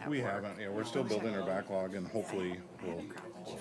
We haven't, yeah, we're still building our backlog and hopefully we'll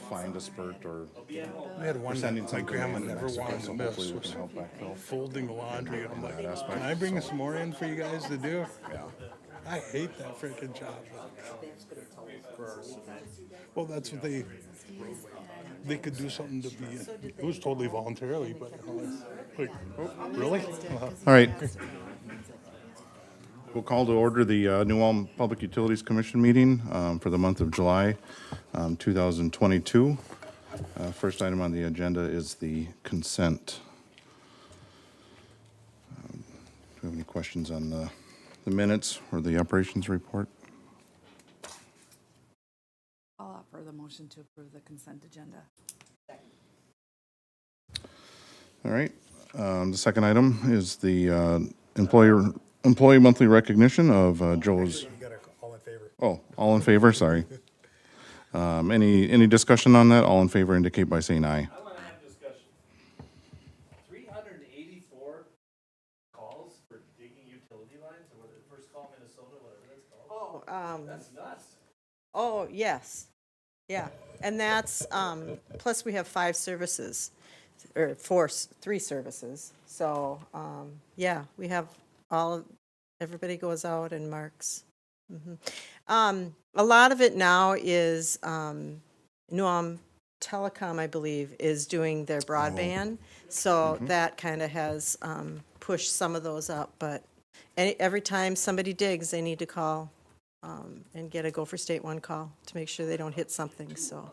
find a spurt or We had one that sending my something grandma in never next wanted so to hopefully miss we was can help backfill. folding laundry. I'm like, that aspect, can I bring so- some more in for you guys to do? Yeah, I hate that freaking job. Well, that's what they could do something to be, it was totally voluntarily, but really? all right. We'll call to order the New Ulm Public Utilities Commission meeting for the month of July 2022. First item on the agenda is the consent. Do we have any questions on the minutes or the operations report? I'll offer the motion to approve the consent agenda. All right. The second item is the employee monthly recognition of Joe's. You got all in favor. Oh, all in favor, sorry. Any discussion on that? All in favor indicate by saying aye. I want to have discussion. 384 calls for digging utility lines, or whether First Call Minnesota, whatever that's called. That's nuts. Oh, yes. Yeah. And that's, plus we have 5 services, or 3 services. So, yeah, we have everybody goes out and marks. A lot of it now is, New Ulm Telecom, I believe, is doing their broadband. So that kind of has pushed some of those up. But every time somebody digs, they need to call and get a Gopher State 1 call to make sure they don't hit something, so.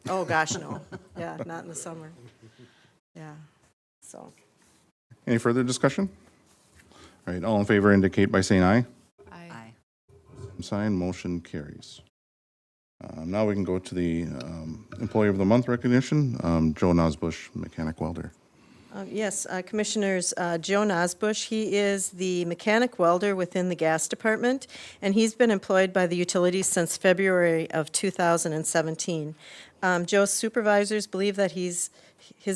Oh, gosh, no. Yeah, not in the summer. Yeah, so. Any further discussion? All right, all in favor indicate by saying aye. Aye. Sign, motion carries. Now we can go to the Employee of the Month recognition, Joe Nosbush, mechanic welder. Yes, Commissioners, Joe Nosbush, he is the mechanic welder within the gas department, and he's been employed by the utilities since February of 2017. Joe's supervisors believe that his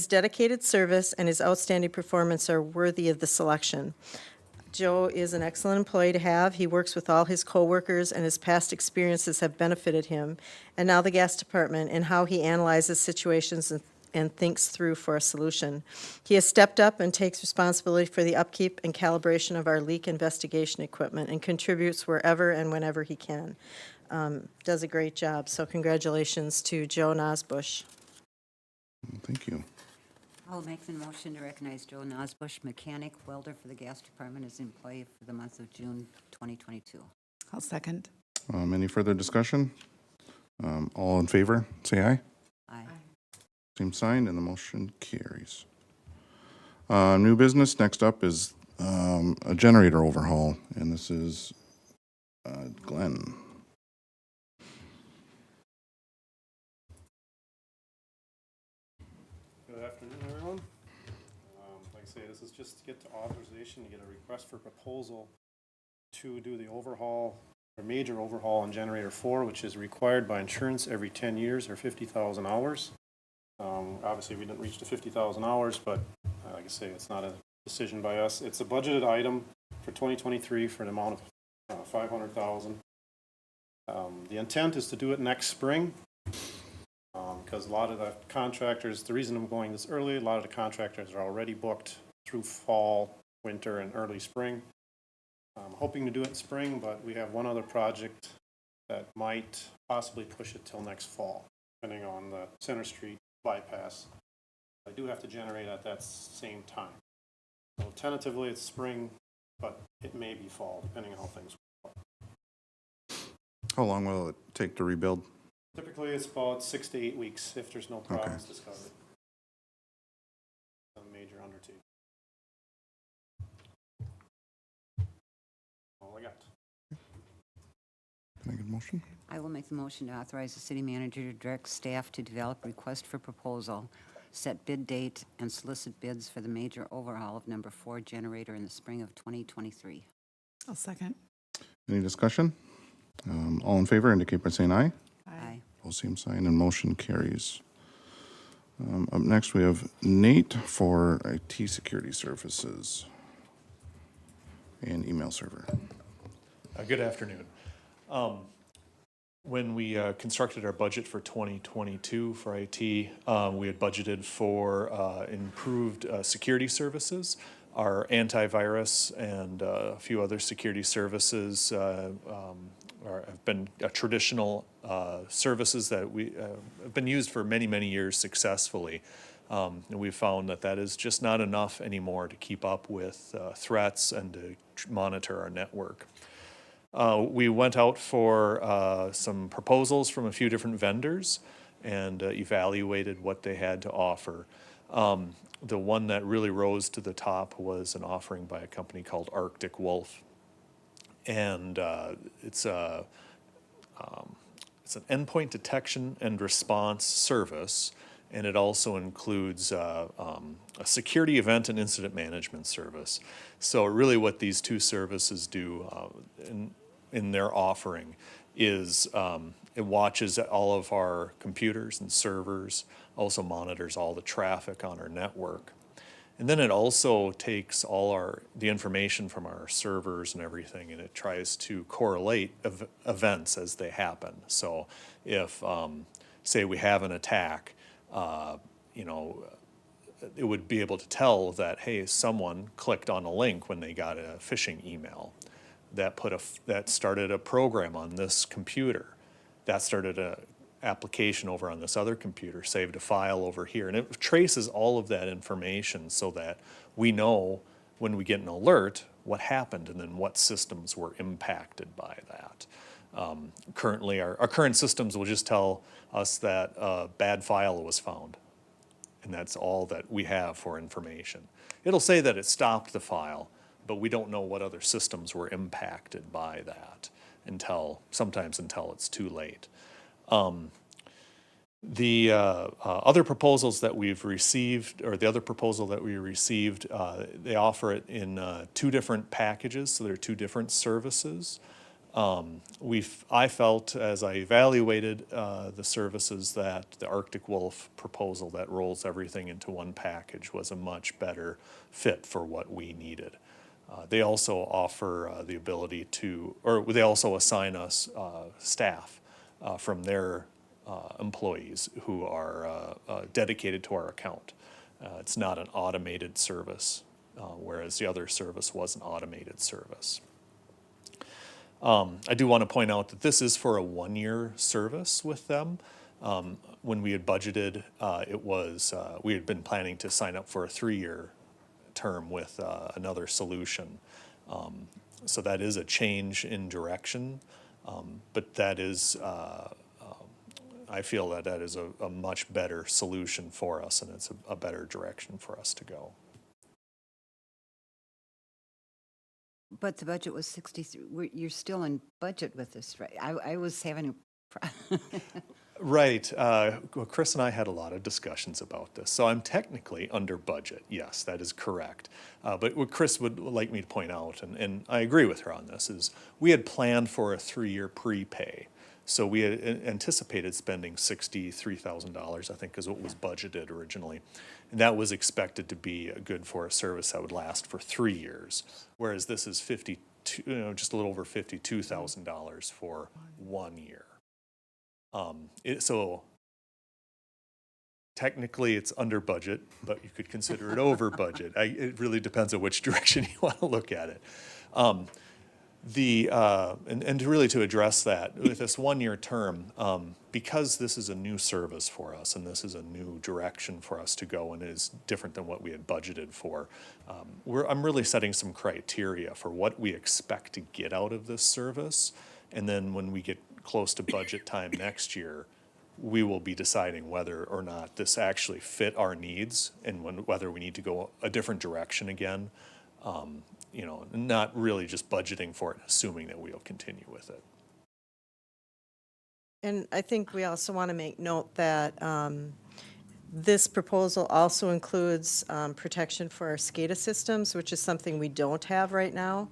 dedicated service and his outstanding performance are worthy of the selection. Joe is an excellent employee to have. He works with all his coworkers, and his past experiences have benefited him, and now the gas department, and how he analyzes situations and thinks through for a solution. He has stepped up and takes responsibility for the upkeep and calibration of our leak investigation equipment and contributes wherever and whenever he can. Does a great job, so congratulations to Joe Nosbush. Thank you. I'll make the motion to recognize Joe Nosbush, mechanic welder for the gas department, as employee for the month of June 2022. I'll second. Any further discussion? All in favor, say aye. Aye. Same sign, and the motion carries. New business, next up is a generator overhaul, and this is Glenn. Good afternoon, everyone. Like I say, this is just to get to authorization to get a request for proposal to do the overhaul, or major overhaul on generator 4, which is required by insurance every 10 years or 50,000 hours. Obviously, we didn't reach the 50,000 hours, but like I say, it's not a decision by us. It's a budgeted item for 2023 for an amount of $500,000. The intent is to do it next spring, because a lot of the contractors, the reason I'm going this early, a lot of the contractors are already booked through fall, winter, and early spring. I'm hoping to do it in spring, but we have one other project that might possibly push it till next fall, depending on the Center Street bypass. I do have to generate at that same time. So tentatively it's spring, but it may be fall, depending on how things work. How long will it take to rebuild? Typically it's about 6 to 8 weeks if there's no problems discovered. A major undertaking. All I got. Can I get a motion? I will make the motion to authorize the city manager to direct staff to develop request for proposal, set bid date, and solicit bids for the major overhaul of number 4 generator in the spring of 2023. I'll second. Any discussion? All in favor indicate by saying aye. Aye. Both same sign, and motion carries. Up next, we have Nate for IT security services and email server. Good afternoon. When we constructed our budget for 2022 for IT, we had budgeted for improved security services. Our antivirus and a few other security services have been traditional services that we have been used for many, many years successfully. And we've found that that is just not enough anymore to keep up with threats and to monitor our network. We went out for some proposals from a few different vendors and evaluated what they had to offer. The one that really rose to the top was an offering by a company called Arctic Wolf. And it's an endpoint detection and response service, and it also includes a security event and incident management service. So really what these two services do in their offering is it watches all of our computers and servers, also monitors all the traffic on our network. And then it also takes all the information from our servers and everything, and it tries to correlate events as they happen. So if, say we have an attack, it would be able to tell that, hey, someone clicked on a link when they got a phishing email. That started a program on this computer. That started a application over on this other computer, saved a file over here. And it traces all of that information so that we know when we get an alert what happened and then what systems were impacted by that. Currently, our current systems will just tell us that a bad file was found. And that's all that we have for information. It'll say that it stopped the file, but we don't know what other systems were impacted by that sometimes until it's too late. The other proposals that we've received, or the other proposal that we received, they offer it in two different packages, so they're two different services. I felt as I evaluated the services that the Arctic Wolf proposal that rolls everything into one package was a much better fit for what we needed. They also offer the ability they also assign us staff from their employees who are dedicated to our account. It's not an automated service, whereas the other service was an automated service. I do want to point out that this is for a one-year service with them. When we had budgeted, we had been planning to sign up for a 3-year term with another solution. So that is a change in direction, but that is, I feel that is a much better solution for us, and it's a better direction for us to go. But the budget was 63, you're still in budget with this, right? I was having a Right. Chris and I had a lot of discussions about this. So I'm technically under budget. Yes, that is correct. But what Chris would like me to point out, and I agree with her on this, is we had planned for a 3-year prepay. So we had anticipated spending $63,000, I think, is what was budgeted originally. And that was expected to be good for a service that would last for 3 years. Whereas this is just a little over $52,000 for 1 year. So technically it's under budget, but you could consider it over budget. It really depends on which direction you want to look at it. To address that, with this 1-year term, because this is a new service for us and this is a new direction for us to go and is different than what we had budgeted for, I'm really setting some criteria for what we expect to get out of this service. And then when we get close to budget time next year, we will be deciding whether or not this actually fit our needs and whether we need to go a different direction again. Not really just budgeting for it and assuming that we'll continue with it. And I think we also want to make note that this proposal also includes protection for our SCADA systems, which is something we don't have right now.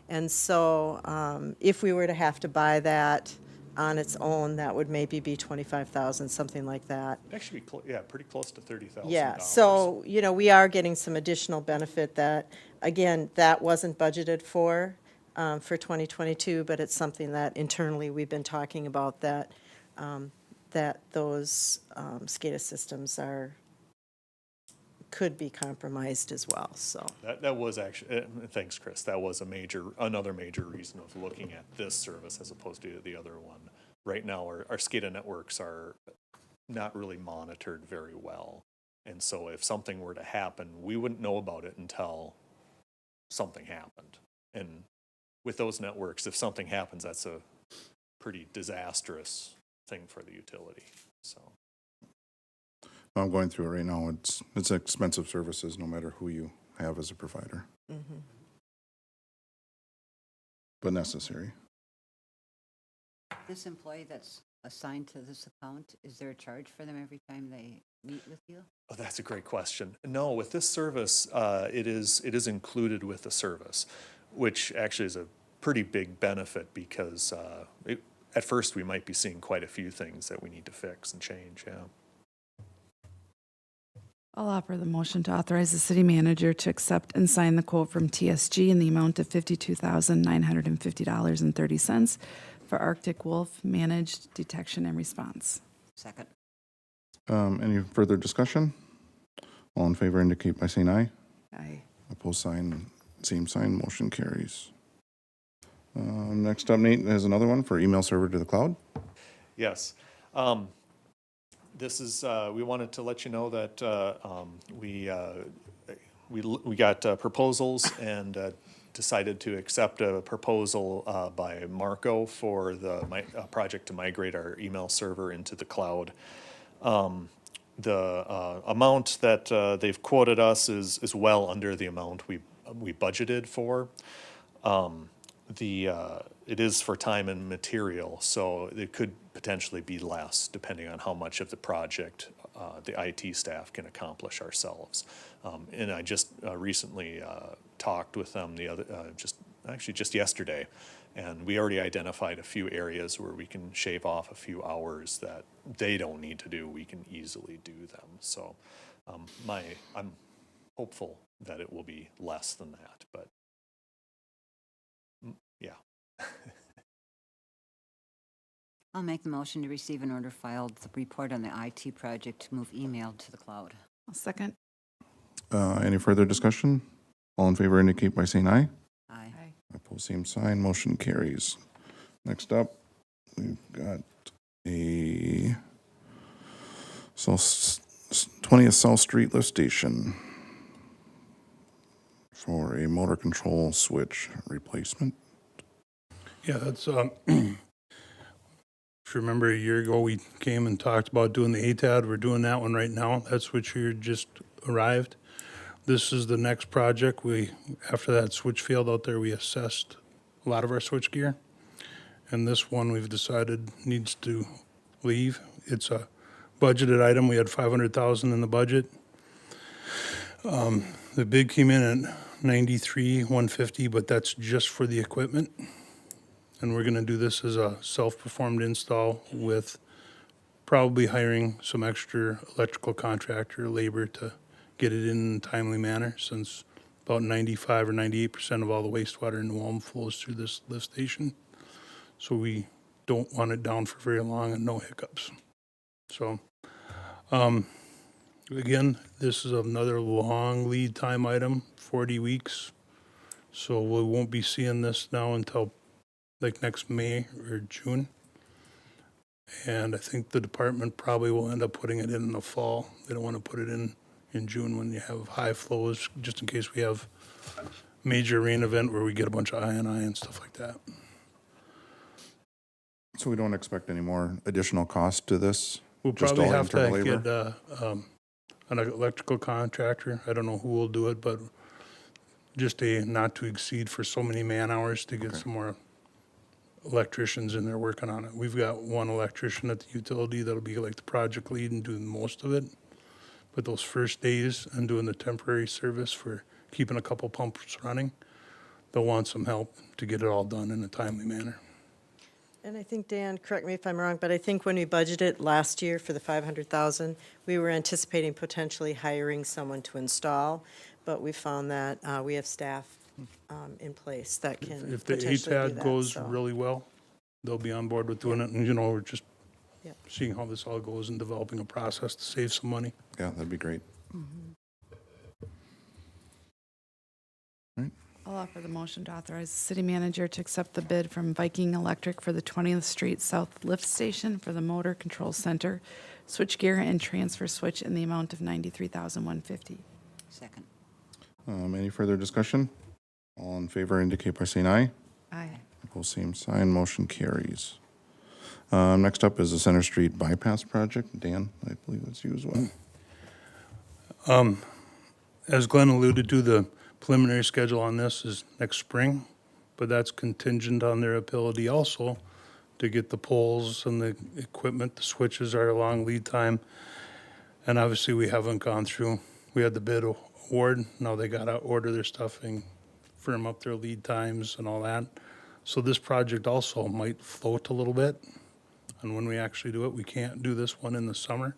And so if we were to have to buy that on its own, that would maybe be $25,000, something like that. Actually, pretty close to $30,000. Yeah, so, we are getting some additional benefit that, again, that wasn't budgeted for. for 2022, but it's something that internally we've been talking about, that those SCADA systems could be compromised as well, so. That was actually, thanks, Chris, that was another major reason of looking at this service as opposed to the other one. Right now, our SCADA networks are not really monitored very well. And so if something were to happen, we wouldn't know about it until something happened. And with those networks, if something happens, that's a pretty disastrous thing for the utility, so. I'm going through it right now. It's expensive services, no matter who you have as a provider. But necessary. This employee that's assigned to this account, is there a charge for them every time they meet with you? Oh, that's a great question. No, with this service, it is included with the service, which actually is a pretty big benefit because at first we might be seeing quite a few things that we need to fix and change, yeah. I'll offer the motion to authorize the city manager to accept and sign the quote from TSG in the amount of $52,950.30 for Arctic Wolf Managed Detection and Response. Second. Any further discussion? All in favor indicate by saying aye. Aye. Opposed, sign, same sign, motion carries. Next up, Nate has another one for email server to the cloud. Yes. This is, we wanted to let you know that we got proposals and decided to accept a proposal by Marco for the project to migrate our email server into the cloud. The amount that they've quoted us is well under the amount we budgeted for. It is for time and material, so it could potentially be less depending on how much of the project the IT staff can accomplish ourselves. And I just recently talked with them just yesterday, and we already identified a few areas where we can shave off a few hours that they don't need to do. We can easily do them. So I'm hopeful that it will be less than that, but yeah. I'll make the motion to receive and order filed the report on the IT project to move email to the cloud. I'll second. Any further discussion? All in favor indicate by saying aye. Aye. Opposed, same sign, motion carries. Next up, we've got a 20th South Street lift station for a motor control switch replacement. Yeah, that's, if you remember a year ago, we came and talked about doing the ATAD. We're doing that one right now. That switch here just arrived. This is the next project. After that switch failed out there, we assessed a lot of our switch gear. And this one we've decided needs to leave. It's a budgeted item. We had $500,000 in the budget. The bid came in at $93,150, but that's just for the equipment. And we're gonna do this as a self-performed install with probably hiring some extra electrical contractor labor to get it in a timely manner, since about 95 or 98% of all the wastewater in New Ulm flows through this lift station. So we don't want it down for very long and no hiccups. So, again, this is another long lead time item, 40 weeks. So we won't be seeing this now until like next May or June. And I think the department probably will end up putting it in the fall. They don't want to put it in June when you have high flows, just in case we have major rain event where we get a bunch of I&I and stuff like that. So we don't expect any more additional cost to this? We'll Just probably all have to internal get labor? an electrical contractor. I don't know who will do it, but just a not to exceed for so many man hours to get some more electricians in there working on it. We've got one electrician at the utility that'll be like the project lead and doing most of it. But those first days and doing the temporary service for keeping a couple pumps running, they'll want some help to get it all done in a timely manner. And I think, Dan, correct me if I'm wrong, but I think when we budgeted last year for the $500,000, we were anticipating potentially hiring someone to install, but we found that we have staff in place that can If the potentially do ATAD that, goes so. really well, they'll be on board with doing it. And, we're just Yep. seeing how this all goes and developing a process to save some money. Yeah, that'd be great. Right, I'll offer the motion to authorize the city manager to accept the bid from Viking Electric for the 20th Street South Lift Station for the Motor Control Center, switchgear and transfer switch in the amount of $93,150. Second. any further discussion? All in favor indicate by saying aye. Aye. Opposed, same sign, motion carries. Next up is the Center Street Bypass Project. Dan, I believe that's you as well. As Glenn alluded to, the preliminary schedule on this is next spring, but that's contingent on their ability also to get the poles and the equipment. The switches are a long lead time. And obviously, we haven't gone through, we had the bid award, now they gotta order their stuff and firm up their lead times and all that. So this project also might float a little bit. And when we actually do it, we can't do this one in the summer.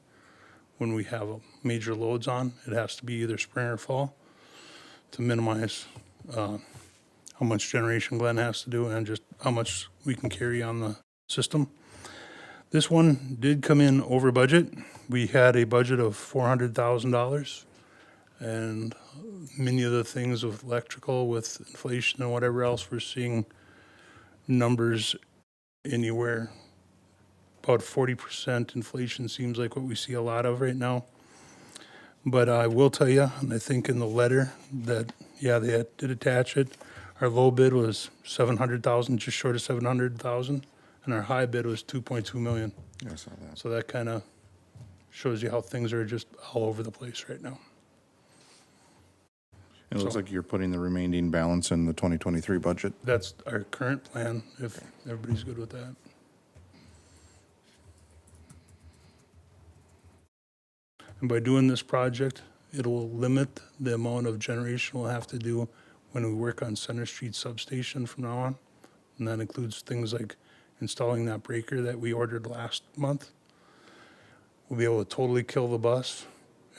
When we have major loads on, it has to be either spring or fall to minimize how much generation Glenn has to do and just how much we can carry on the system. This one did come in over budget. We had a budget of $400,000, and many of the things with electrical, with inflation and whatever else, we're seeing numbers anywhere. About 40% inflation seems like what we see a lot of right now. But I will tell you, and I think in the letter that, yeah, did attach it. Our low bid was 700,000, just short of 700,000, and our high bid was 2.2 million. Yeah, I saw that. So that kind of shows you how things are just all over the place right now. It looks So- like you're putting the remaining balance in the 2023 budget. That's our current plan, if everybody's good with that. And by doing this project, it will limit the amount of generation we'll have to do when we work on Center Street substation from now on. And that includes things like installing that breaker that we ordered last month. We'll be able to totally kill the bus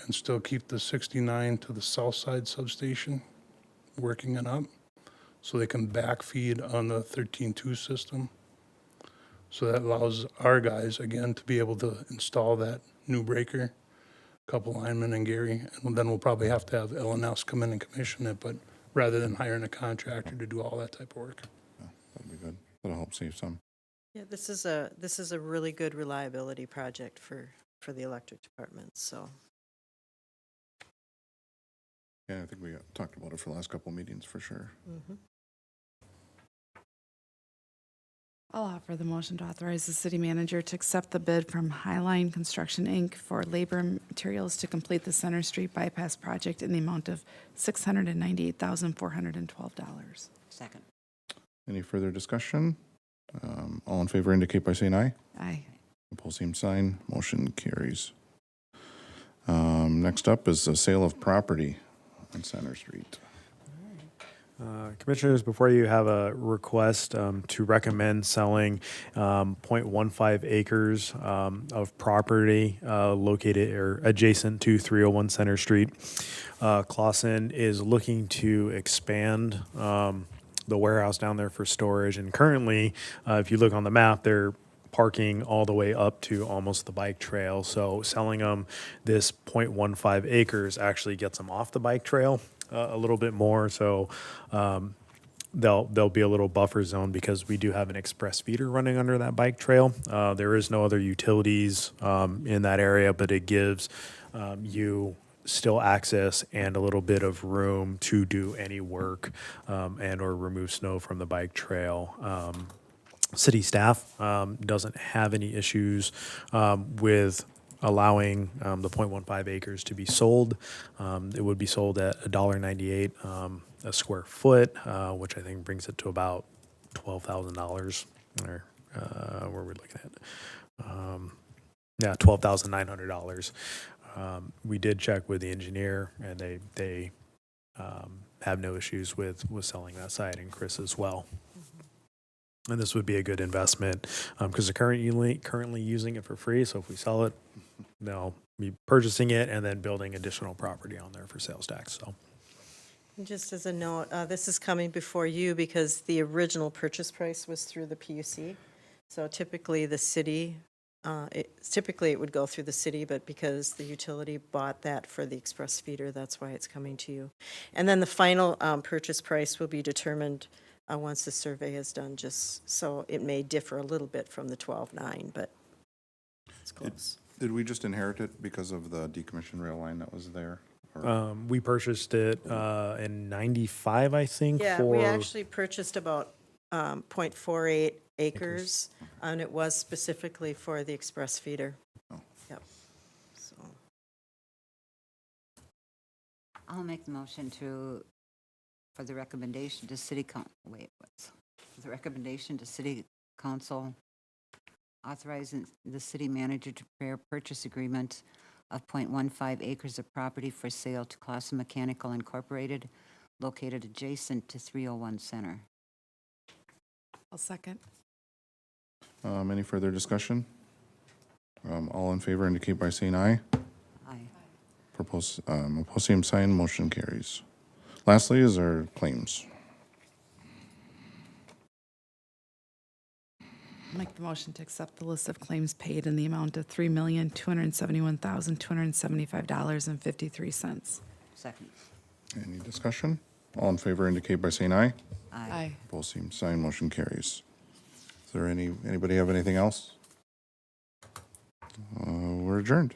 and still keep the 69 to the south side substation working and up, so they can backfeed on the 13.2 system. So that allows our guys, again, to be able to install that new breaker, couple linemen and Gary, and then we'll probably have to have LNS come in and commission it, but rather than hiring a contractor to do all that type of work. That'd be good. That'll help save some. Yeah, this is a really good reliability project for the electric department, so. Yeah, I think we talked about it for the last couple of meetings for sure. I'll offer the motion to authorize the city manager to accept the bid from Highline Construction, Inc. for labor and materials to complete the Center Street Bypass project in the amount of $698,412. Second. Any further discussion? All in favor indicate by saying aye. Aye. Opposed, same sign. Motion carries. Next up is the sale of property on Center Street. Commissioners, before you have a request to recommend selling 0.15 acres of property located or adjacent to 301 Center Street. Clausen is looking to expand the warehouse down there for storage. And currently, if you look on the map, they're parking all the way up to almost the bike trail. So selling them this 0.15 acres actually gets them off the bike trail a little bit more. So there'll be a little buffer zone because we do have an express feeder running under that bike trail. There is no other utilities in that area, but it gives you still access and a little bit of room to do any work and or remove snow from the bike trail. City staff doesn't have any issues with allowing the 0.15 acres to be sold. It would be sold at $1.98 a square foot, which I think brings it to about $12,000. Or what are we looking at? Yeah, $12,900. We did check with the engineer, and they have no issues with selling that site, and Chris as well. And this would be a good investment because they're currently using it for free. So if we sell it, they'll be purchasing it and then building additional property on there for sales tax. So And just as a note, this is coming before you because the original purchase price was through the PUC. So typically, the city, typically it would go through the city, but because the utility bought that for the express feeder, that's why it's coming to you. And then the final purchase price will be determined once the survey is done, just so it may differ a little bit from the 12.9, but it's close. Did we just inherit it because of the decommissioned rail line that was there? Or- We purchased it in 95, I think, Yeah, for we actually purchased about 0.48 acres, and it was specifically for the express feeder. Oh. Yep. So, I'll make the motion for the recommendation to the recommendation to city council authorizing the city manager to prepare purchase agreement of 0.15 acres of property for sale to Clausen Mechanical Incorporated, located adjacent to 301 Center. I'll second. Any further discussion? All in favor indicate by saying aye. Aye. Opposed, same sign, motion carries. Lastly is our claims. I'll make the motion to accept the list of claims paid in the amount of $3,271,275.53. Second. Any discussion? All in favor indicate by saying aye. Aye. Opposed, same sign, motion carries. Is there anybody have anything else? We're adjourned.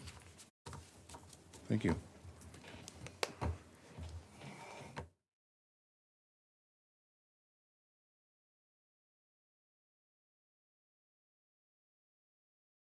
Thank you.